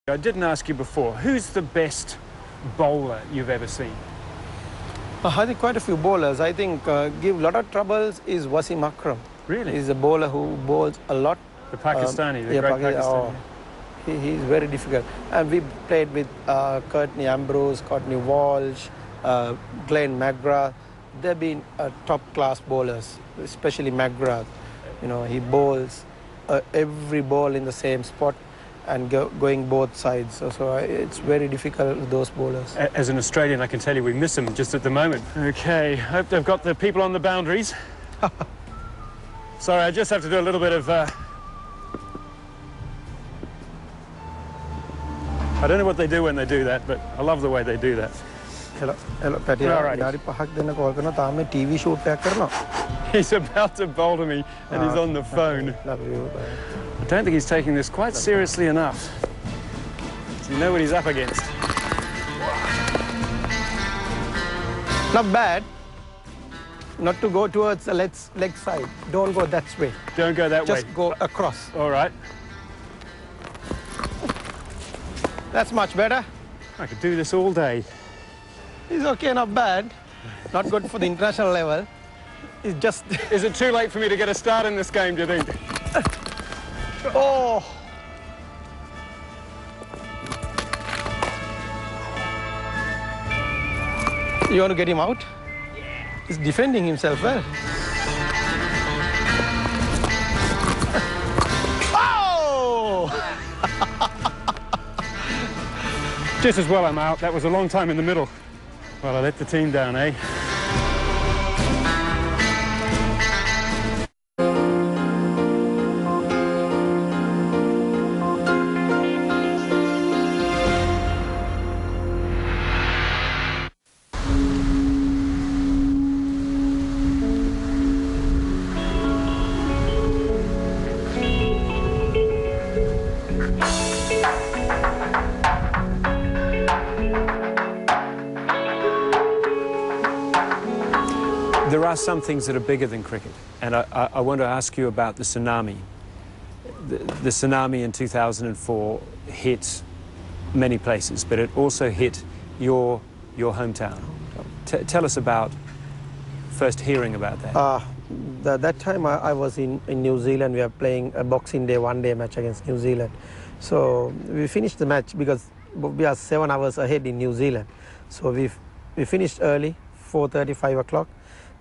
I didn't ask you before, who's the best bowler you've ever seen? I think quite a few bowlers. I think give a lot of troubles is Wasim Akram. Really? He's a bowler who bowls a lot. The Pakistani, the great Pakistani. He's very difficult. And we played with Courtney Ambrose, Courtney Walsh, Glenn McGrath. They've been top-class bowlers, especially McGrath. You know, he bowls every ball in the same spot and going both sides. So it's very difficult with those bowlers. As an Australian, I can tell you we miss them just at the moment. Okay, hope they've got the people on the boundaries. Sorry, I just have to do a little bit of... I don't know what they do when they do that, but I love the way they do that. Hello, Patty. All right. TV shoot. He's about to bowl to me, and he's on the phone. Love you. I don't think he's taking this quite seriously enough. Does he know what he's up against? Not bad. Not to go towards the leg side. Don't go that way. Don't go that way. Just go across. All right. That's much better. I could do this all day. It's okay, not bad. Not good for the international level. It's just... Is it too late for me to get a start in this game, do you think? Oh! You want to get him out? Yeah. He's defending himself well. Oh! Just as well I'm out. That was a long time in the middle. Well, I let the team down, eh? There are some things that are bigger than cricket, and I want to ask you about the tsunami. The tsunami in 2004 hit many places, but it also hit your hometown. Tell us about first hearing about that. That time I was in New Zealand. We were playing a Boxing Day one-day match against New Zealand. So we finished the match because we are 7 hours ahead in New Zealand. So we finished early, 4:30, 5 o'clock.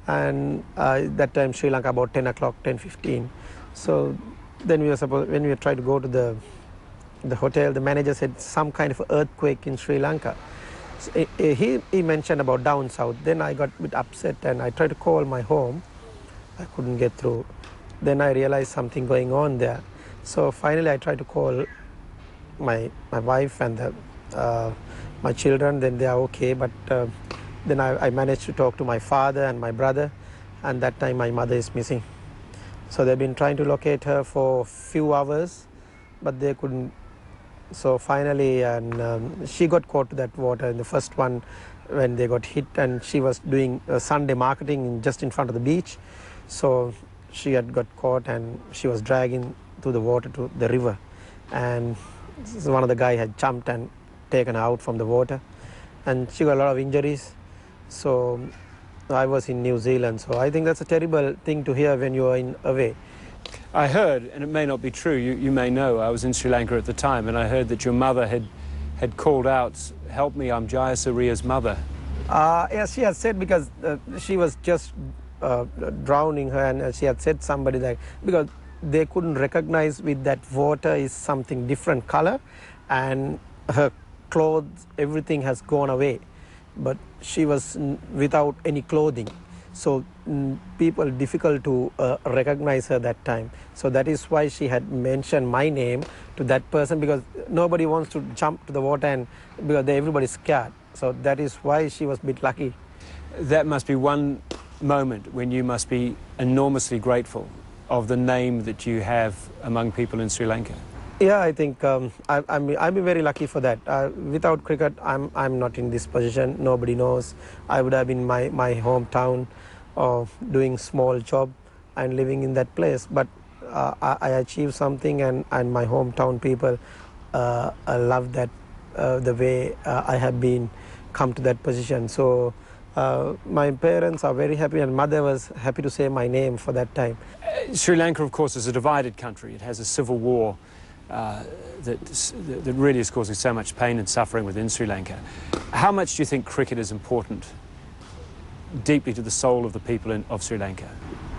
And that time Sri Lanka about 10 o'clock, 10:15. So then when we tried to go to the hotel, the manager said some kind of earthquake in Sri Lanka. So he mentioned about down south. Then I got a bit upset and I tried to call my home. I couldn't get through. Then I realized something going on there. So finally I tried to call my wife and my children. Then they are okay, but then I managed to talk to my father and my brother, and that time my mother is missing. So they've been trying to locate her for a few hours, but they couldn't. So finally, and she got caught to that water in the first one when they got hit, and she was doing Sunday marketing just in front of the beach. So she had got caught and she was dragging through the water to the river. And one of the guys had jumped and taken her out from the water, and she got a lot of injuries. So I was in New Zealand, so I think that's a terrible thing to hear when you are away. I heard, and it may not be true, you may know, I was in Sri Lanka at the time, and I heard that your mother had called out, "Help me, I'm Jayasuriya's mother." Yes, she has said, because she was just drowning her, and she had said somebody that, because they couldn't recognize with that water is something different color, and her clothes, everything has gone away. But she was without any clothing, so people difficult to recognize her that time. So that is why she had mentioned my name to that person, because nobody wants to jump to the water, and because everybody's scared. So that is why she was a bit lucky. That must be one moment when you must be enormously grateful of the name that you have among people in Sri Lanka. Yeah, I think I'm very lucky for that. Without cricket, I'm not in this position. Nobody knows. I would have been in my hometown, doing small job and living in that place. But I achieved something, and my hometown people I love that the way I have been come to that position. So my parents are very happy, and mother was happy to say my name for that time. Sri Lanka, of course, is a divided country. It has a civil war that really is causing so much pain and suffering within Sri Lanka. How much do you think cricket is important deeply to the soul of the people of Sri Lanka?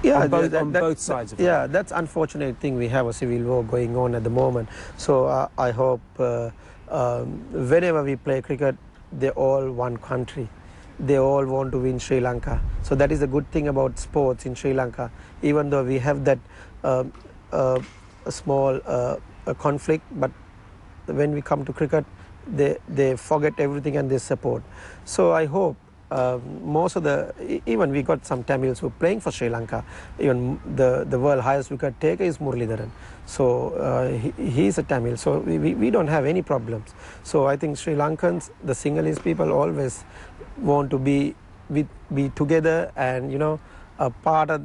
Yeah, on both sides of it. Yeah, that's unfortunate thing. We have a civil war going on at the moment. So I hope whenever we play cricket, they all one country. They all want to win Sri Lanka. So that is a good thing about sports in Sri Lanka. Even though we have that a small conflict, but when we come to cricket, they forget everything and they support. So I hope most of even we got some Tamils who are playing for Sri Lanka. Even the world highest wicket taker is Muralidharan. So he's a Tamil. So we don't have any problems. So I think Sri Lankans, the Sinhalese people, always want to be together, and a part of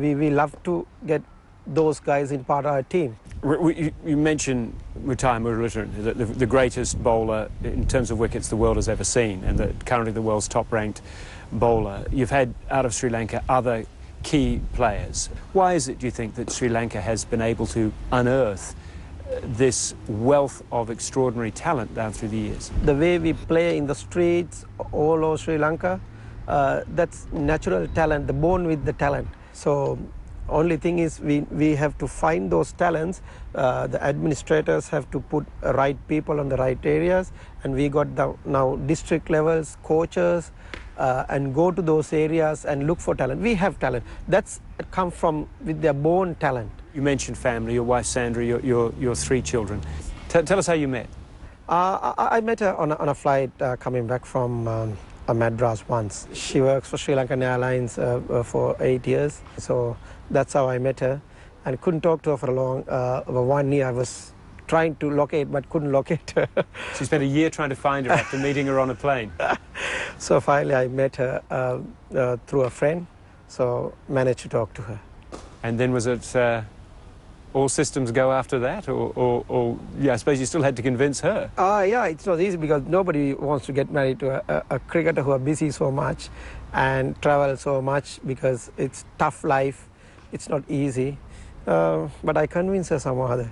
we love to get those guys in part of our team. You mentioned Muralidharan, the greatest bowler in terms of wickets the world has ever seen, and currently the world's top-ranked bowler. You've had, out of Sri Lanka, other key players. Why is it, do you think, that Sri Lanka has been able to unearth this wealth of extraordinary talent down through the years? The way we play in the streets all over Sri Lanka, that's natural talent, the born with the talent. So only thing is we have to find those talents. The administrators have to put right people on the right areas, and we got now district levels, coaches, and go to those areas and look for talent. We have talent. That's come from with their born talent. You mentioned family, your wife Sandra, your 3 children. Tell us how you met. I met her on a flight coming back from Madras once. She works for Sri Lankan Airlines for 8 years. So that's how I met her, and couldn't talk to her for a long, 1 year. I was trying to locate, but couldn't locate her. So you spent a year trying to find her after meeting her on a plane. So finally I met her through a friend, so managed to talk to her. And then was it all systems go after that, or yeah, I suppose you still had to convince her? Yeah, it's not easy because nobody wants to get married to a cricketer who are busy so much and travel so much, because it's tough life. It's not easy, but I convinced her somehow.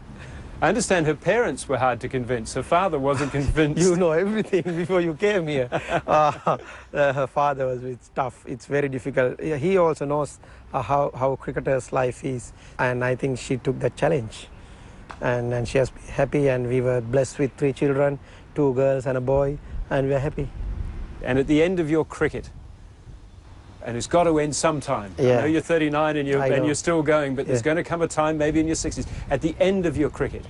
I understand her parents were hard to convince. Her father wasn't convinced. You know everything before you came here. Her father was tough. It's very difficult. He also knows how cricketer's life is, and I think she took that challenge, and she has been happy. And we were blessed with 3 children, 2 girls and a boy, and we're happy. And at the end of your cricket, and it's got to end sometime. Yeah. I know you're 39 and you're still going, but there's going to come a time, maybe in your 60s, at the end of your cricket,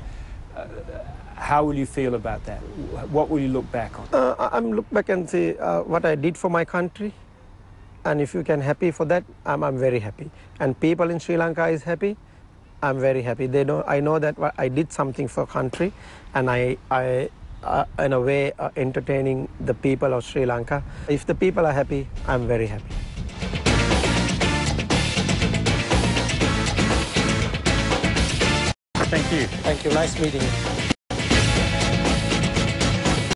how will you feel about that? What will you look back on? I'm look back and see what I did for my country, and if you can happy for that, I'm very happy. And people in Sri Lanka is happy, I'm very happy. I know that I did something for country, and I in a way entertaining the people of Sri Lanka. If the people are happy, I'm very happy. Thank you. Thank you. Nice meeting you.